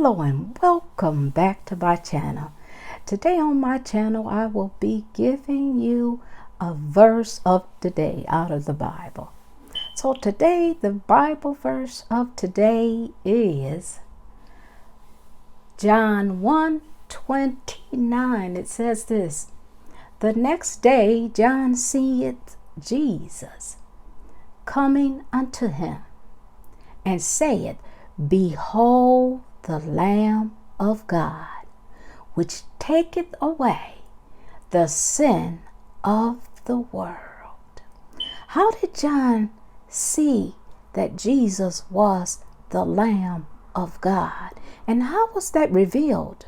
Hello and welcome back to my channel. Today on my channel I will be giving you a verse of the day out of the Bible. So today the Bible verse of today is John 1:29. It says this: "The next day John seeth Jesus coming unto him, and saith, Behold the Lamb of God, which taketh away the sin of the world." How did John see that Jesus was the Lamb of God? And how was that revealed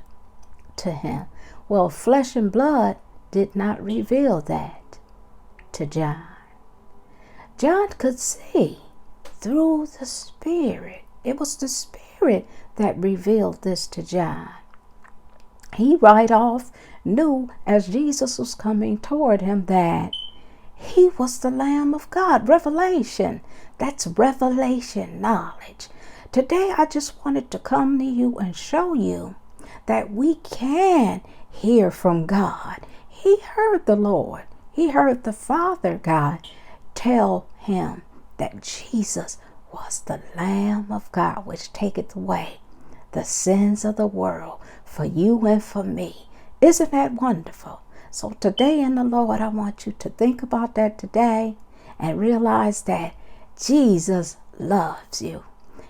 to him? Well, flesh and blood did not reveal that to John. John could see through the Spirit. It was the Spirit that revealed this to John. He right off knew as Jesus was coming toward him that he was the Lamb of God. Revelation. That's revelation knowledge. Today I just wanted to come to you and show you that we can hear from God. He heard the Lord. He heard the Father God tell him that Jesus was the Lamb of God, which taketh away the sins of the world for you and for me. Isn't that wonderful? So today in the Lord, I want you to think about that today and realize that Jesus loves you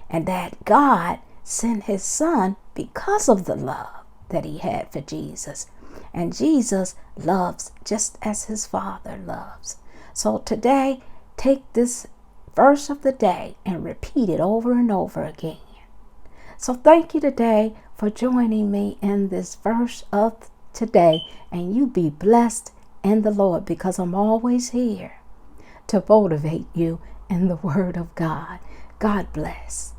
and that God sent his son because of the love that he had for Jesus. And Jesus loves just as his Father loves. So today, take this verse of the day and repeat it over and over again. So thank you today for joining me in this verse of today, and you be blessed in the Lord, because I'm always here to motivate you in the Word of God. God bless.